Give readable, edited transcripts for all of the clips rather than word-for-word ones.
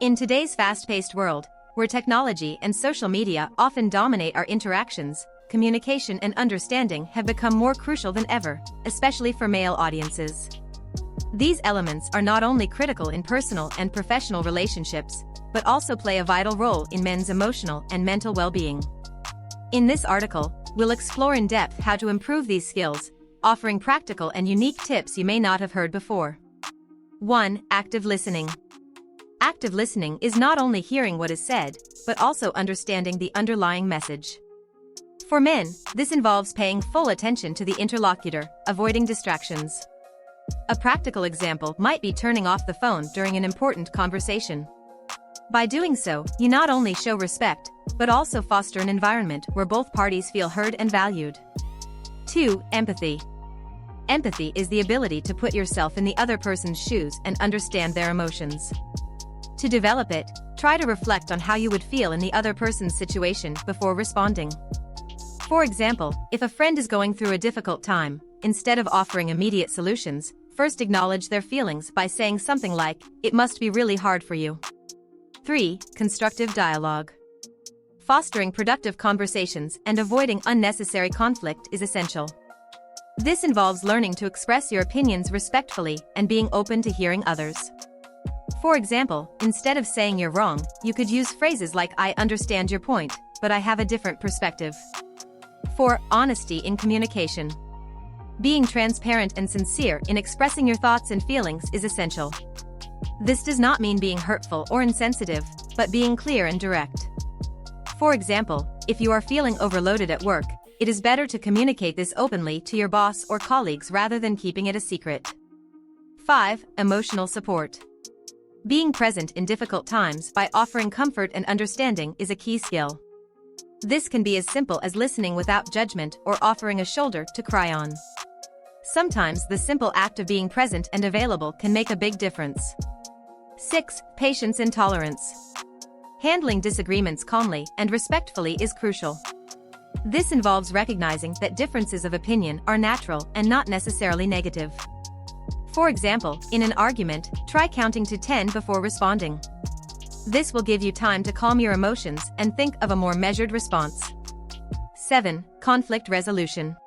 In today's fast-paced world, where technology and social media often dominate our interactions, communication and understanding have become more crucial than ever, especially for male audiences. These elements are not only critical in personal and professional relationships, but also play a vital role in men's emotional and mental well-being. In this article, we'll explore in depth how to improve these skills, offering practical and unique tips you may not have heard before. 1. Active listening. Active listening is not only hearing what is said, but also understanding the underlying message. For men, this involves paying full attention to the interlocutor, avoiding distractions. A practical example might be turning off the phone during an important conversation. By doing so, you not only show respect, but also foster an environment where both parties feel heard and valued. 2. Empathy. Empathy is the ability to put yourself in the other person's shoes and understand their emotions. To develop it, try to reflect on how you would feel in the other person's situation before responding. For example, if a friend is going through a difficult time, instead of offering immediate solutions, first acknowledge their feelings by saying something like, "It must be really hard for you." 3. Constructive dialogue. Fostering productive conversations and avoiding unnecessary conflict is essential. This involves learning to express your opinions respectfully and being open to hearing others. For example, instead of saying "you're wrong," you could use phrases like "I understand your point, but I have a different perspective." 4. Honesty in communication. Being transparent and sincere in expressing your thoughts and feelings is essential. This does not mean being hurtful or insensitive, but being clear and direct. For example, if you are feeling overloaded at work, it is better to communicate this openly to your boss or colleagues rather than keeping it a secret. 5. Emotional support. Being present in difficult times by offering comfort and understanding is a key skill. This can be as simple as listening without judgment or offering a shoulder to cry on. Sometimes the simple act of being present and available can make a big difference. 6. Patience and tolerance. Handling disagreements calmly and respectfully is crucial. This involves recognizing that differences of opinion are natural and not necessarily negative. For example, in an argument, try counting to 10 before responding. This will give you time to calm your emotions and think of a more measured response. 7. Conflict resolution.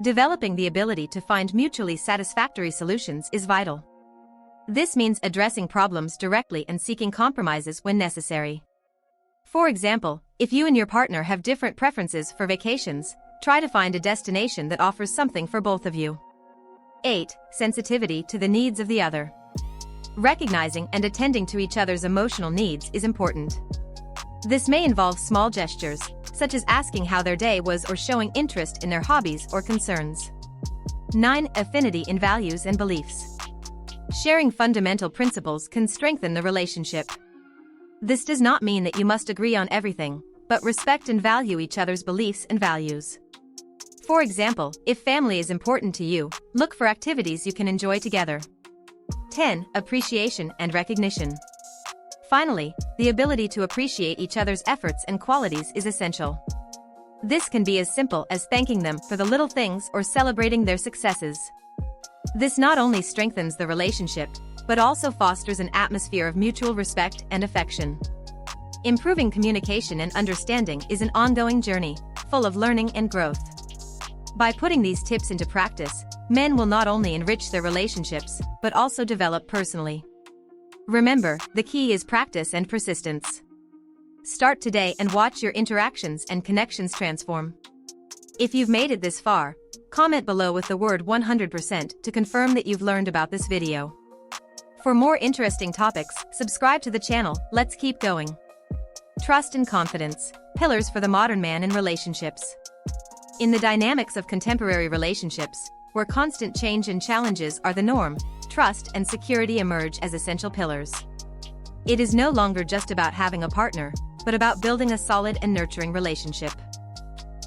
Developing the ability to find mutually satisfactory solutions is vital. This means addressing problems directly and seeking compromises when necessary. For example, if you and your partner have different preferences for vacations, try to find a destination that offers something for both of you. 8. Sensitivity to the needs of the other. Recognizing and attending to each other's emotional needs is important. This may involve small gestures, such as asking how their day was or showing interest in their hobbies or concerns. 9. Affinity in values and beliefs. Sharing fundamental principles can strengthen the relationship. This does not mean that you must agree on everything, but respect and value each other's beliefs and values. For example, if family is important to you, look for activities you can enjoy together. 10. Appreciation and recognition. Finally, the ability to appreciate each other's efforts and qualities is essential. This can be as simple as thanking them for the little things or celebrating their successes. This not only strengthens the relationship, but also fosters an atmosphere of mutual respect and affection. Improving communication and understanding is an ongoing journey, full of learning and growth. By putting these tips into practice, men will not only enrich their relationships, but also develop personally. Remember, the key is practice and persistence. Start today and watch your interactions and connections transform. If you've made it this far, comment below with the word 100% to confirm that you've learned about this video. For more interesting topics, subscribe to the channel. Let's keep going. Trust and confidence, pillars for the modern man in relationships. In the dynamics of contemporary relationships, where constant change and challenges are the norm, trust and security emerge as essential pillars. It is no longer just about having a partner, but about building a solid and nurturing relationship.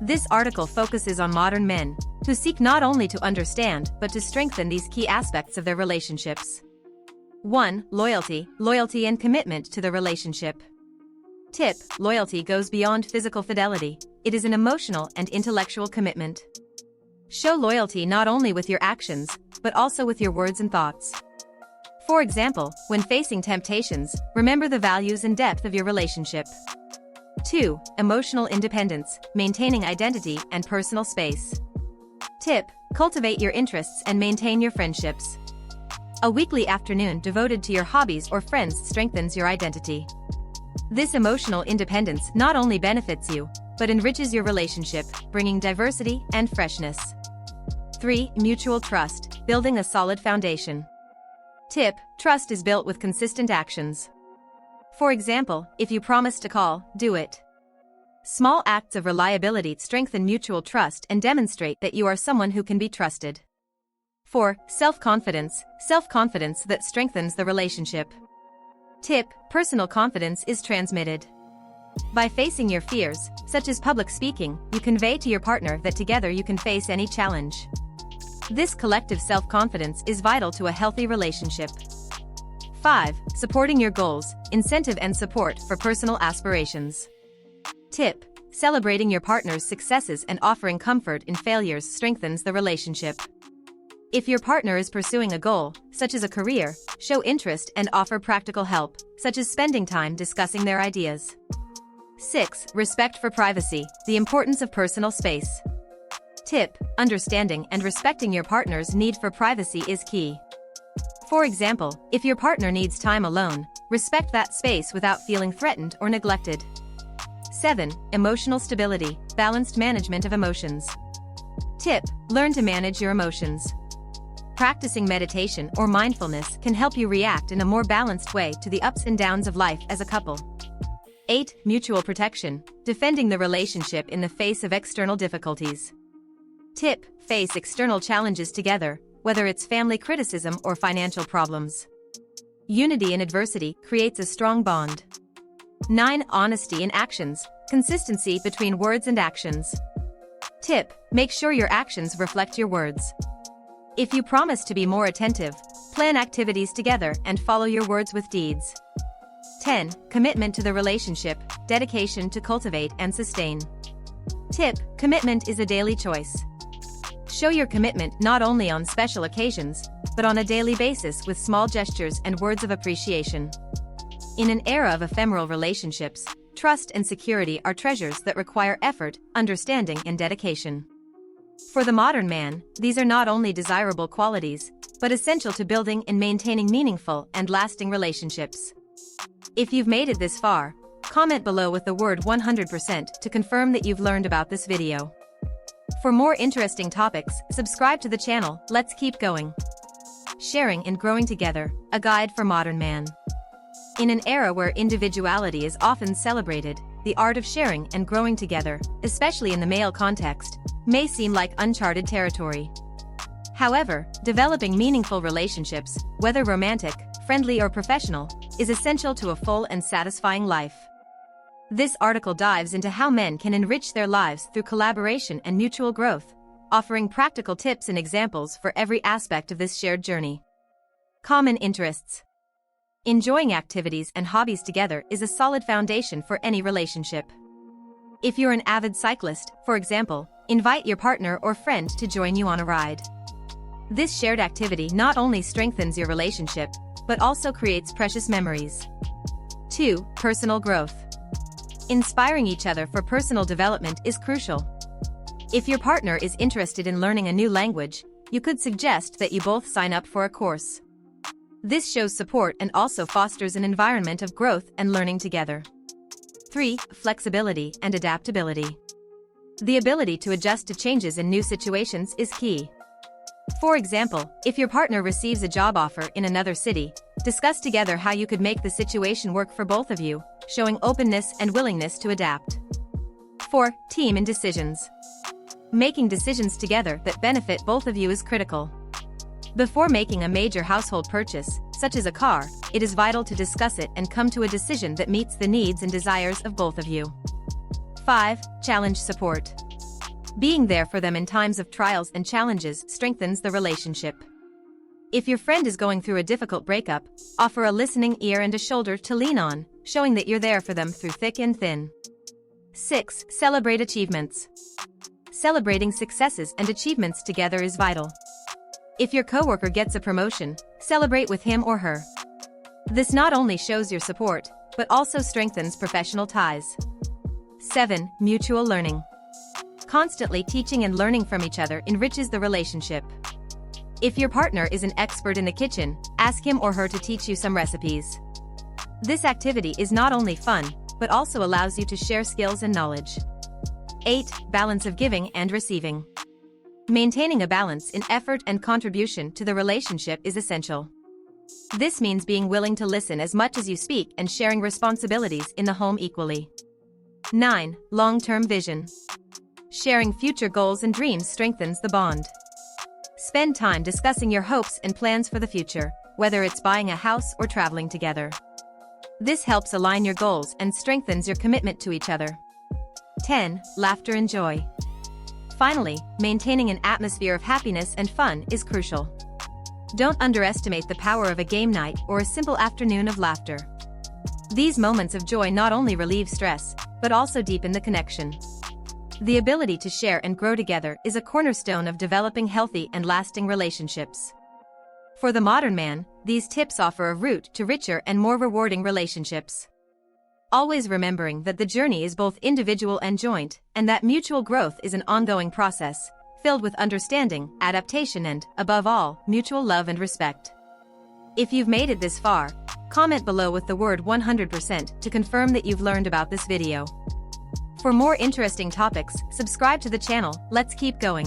This article focuses on modern men, who seek not only to understand but to strengthen these key aspects of their relationships. 1. Loyalty, loyalty and commitment to the relationship. Tip: loyalty goes beyond physical fidelity, it is an emotional and intellectual commitment. Show loyalty not only with your actions, but also with your words and thoughts. For example, when facing temptations, remember the values and depth of your relationship. 2. Emotional independence, maintaining identity and personal space. Tip: cultivate your interests and maintain your friendships. A weekly afternoon devoted to your hobbies or friends strengthens your identity. This emotional independence not only benefits you, but enriches your relationship, bringing diversity and freshness. 3. Mutual trust, building a solid foundation. Tip: trust is built with consistent actions. For example, if you promise to call, do it. Small acts of reliability strengthen mutual trust and demonstrate that you are someone who can be trusted. 4. Self-confidence, self-confidence that strengthens the relationship. Tip: personal confidence is transmitted. By facing your fears, such as public speaking, you convey to your partner that together you can face any challenge. This collective self-confidence is vital to a healthy relationship. 5. Supporting your goals, incentive and support for personal aspirations. Tip: celebrating your partner's successes and offering comfort in failures strengthens the relationship. If your partner is pursuing a goal, such as a career, show interest and offer practical help, such as spending time discussing their ideas. 6. Respect for privacy, the importance of personal space. Tip: understanding and respecting your partner's need for privacy is key. For example, if your partner needs time alone, respect that space without feeling threatened or neglected. 7. Emotional stability, balanced management of emotions. Tip: learn to manage your emotions. Practicing meditation or mindfulness can help you react in a more balanced way to the ups and downs of life as a couple. 8. Mutual protection, defending the relationship in the face of external difficulties. Tip: face external challenges together, whether it's family criticism or financial problems. Unity in adversity creates a strong bond. 9. Honesty in actions, consistency between words and actions. Tip: make sure your actions reflect your words. If you promise to be more attentive, plan activities together and follow your words with deeds. 10. Commitment to the relationship, dedication to cultivate and sustain. Tip: commitment is a daily choice. Show your commitment not only on special occasions, but on a daily basis with small gestures and words of appreciation. In an era of ephemeral relationships, trust and security are treasures that require effort, understanding and dedication. For the modern man, these are not only desirable qualities, but essential to building and maintaining meaningful and lasting relationships. If you've made it this far, comment below with the word 100% to confirm that you've learned about this video. For more interesting topics, subscribe to the channel. Let's keep going. Sharing and growing together, a guide for modern man. In an era where individuality is often celebrated, the art of sharing and growing together, especially in the male context, may seem like uncharted territory. However, developing meaningful relationships, whether romantic, friendly or professional, is essential to a full and satisfying life. This article dives into how men can enrich their lives through collaboration and mutual growth, offering practical tips and examples for every aspect of this shared journey. Common interests. Enjoying activities and hobbies together is a solid foundation for any relationship. If you're an avid cyclist, for example, invite your partner or friend to join you on a ride. This shared activity not only strengthens your relationship, but also creates precious memories. 2. Personal growth. Inspiring each other for personal development is crucial. If your partner is interested in learning a new language, you could suggest that you both sign up for a course. This shows support and also fosters an environment of growth and learning together. 3. Flexibility and adaptability. The ability to adjust to changes in new situations is key. For example, if your partner receives a job offer in another city, discuss together how you could make the situation work for both of you, showing openness and willingness to adapt. 4. Team in decisions. Making decisions together that benefit both of you is critical. Before making a major household purchase, such as a car, it is vital to discuss it and come to a decision that meets the needs and desires of both of you. 5. Challenge support. Being there for them in times of trials and challenges strengthens the relationship. If your friend is going through a difficult breakup, offer a listening ear and a shoulder to lean on, showing that you're there for them through thick and thin. 6. Celebrate achievements. Celebrating successes and achievements together is vital. If your coworker gets a promotion, celebrate with him or her. This not only shows your support, but also strengthens professional ties. 7. Mutual learning. Constantly teaching and learning from each other enriches the relationship. If your partner is an expert in the kitchen, ask him or her to teach you some recipes. This activity is not only fun, but also allows you to share skills and knowledge. 8. Balance of giving and receiving. Maintaining a balance in effort and contribution to the relationship is essential. This means being willing to listen as much as you speak and sharing responsibilities in the home equally. 9. Long-term vision. Sharing future goals and dreams strengthens the bond. Spend time discussing your hopes and plans for the future, whether it's buying a house or traveling together. This helps align your goals and strengthens your commitment to each other. 10. Laughter and joy. Finally, maintaining an atmosphere of happiness and fun is crucial. Don't underestimate the power of a game night or a simple afternoon of laughter. These moments of joy not only relieve stress, but also deepen the connection. The ability to share and grow together is a cornerstone of developing healthy and lasting relationships. For the modern man, these tips offer a route to richer and more rewarding relationships. Always remembering that the journey is both individual and joint, and that mutual growth is an ongoing process, filled with understanding, adaptation and, above all, mutual love and respect. If you've made it this far, comment below with the word 100% to confirm that you've learned about this video. For more interesting topics, subscribe to the channel. Let's keep going.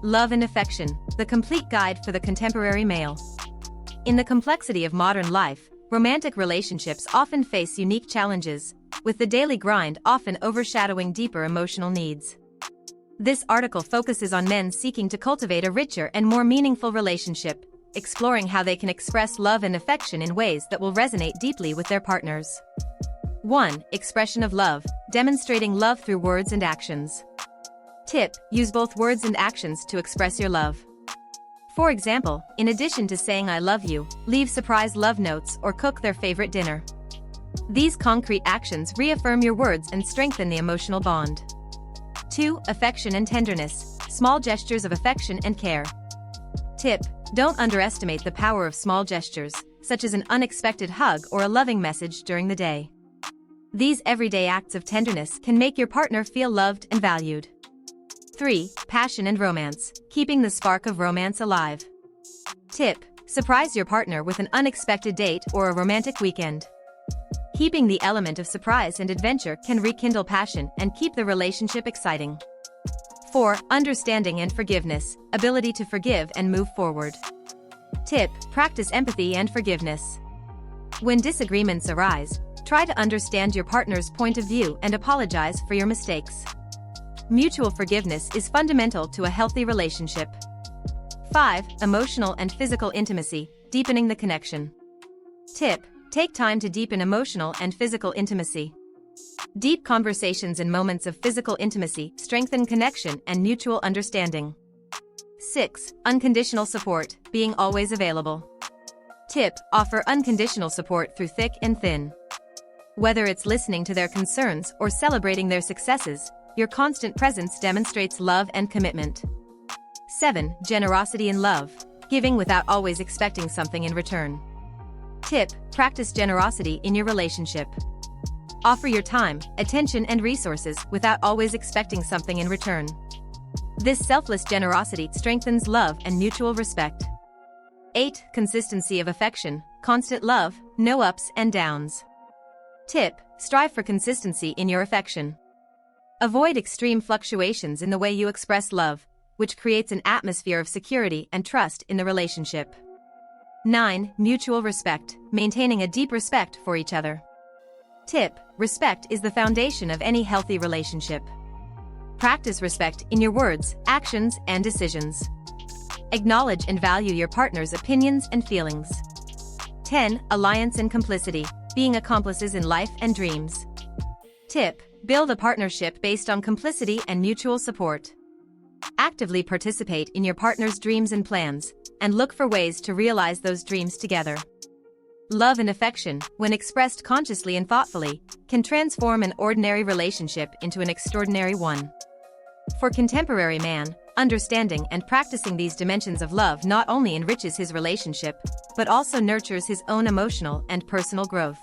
Love and affection, the complete guide for the contemporary male. In the complexity of modern life, romantic relationships often face unique challenges, with the daily grind often overshadowing deeper emotional needs. This article focuses on men seeking to cultivate a richer and more meaningful relationship, exploring how they can express love and affection in ways that will resonate deeply with their partners. 1. Expression of love, demonstrating love through words and actions. Tip: use both words and actions to express your love. For example, in addition to saying I love you, leave surprise love notes or cook their favorite dinner. These concrete actions reaffirm your words and strengthen the emotional bond. 2. Affection and tenderness, small gestures of affection and care. Tip: don't underestimate the power of small gestures, such as an unexpected hug or a loving message during the day. These everyday acts of tenderness can make your partner feel loved and valued. 3. Passion and romance, keeping the spark of romance alive. Tip: surprise your partner with an unexpected date or a romantic weekend. Keeping the element of surprise and adventure can rekindle passion and keep the relationship exciting. 4. Understanding and forgiveness, ability to forgive and move forward. Tip: practice empathy and forgiveness. When disagreements arise, try to understand your partner's point of view and apologize for your mistakes. Mutual forgiveness is fundamental to a healthy relationship. 5. Emotional and physical intimacy, deepening the connection. Tip: take time to deepen emotional and physical intimacy. Deep conversations and moments of physical intimacy strengthen connection and mutual understanding. 6. Unconditional support, being always available. Tip: offer unconditional support through thick and thin. Whether it's listening to their concerns or celebrating their successes, your constant presence demonstrates love and commitment. 7. Generosity in love, giving without always expecting something in return. Tip: practice generosity in your relationship. Offer your time, attention and resources without always expecting something in return. This selfless generosity strengthens love and mutual respect. 8. Consistency of affection, constant love, no ups and downs. Tip: strive for consistency in your affection. Avoid extreme fluctuations in the way you express love, which creates an atmosphere of security and trust in the relationship. 9. Mutual respect, maintaining a deep respect for each other. Tip: respect is the foundation of any healthy relationship. Practice respect in your words, actions, and decisions. Acknowledge and value your partner's opinions and feelings. 10. Alliance and complicity, being accomplices in life and dreams. Tip: build a partnership based on complicity and mutual support. Actively participate in your partner's dreams and plans, and look for ways to realize those dreams together. Love and affection, when expressed consciously and thoughtfully, can transform an ordinary relationship into an extraordinary one. For contemporary man, understanding and practicing these dimensions of love not only enriches his relationship, but also nurtures his own emotional and personal growth.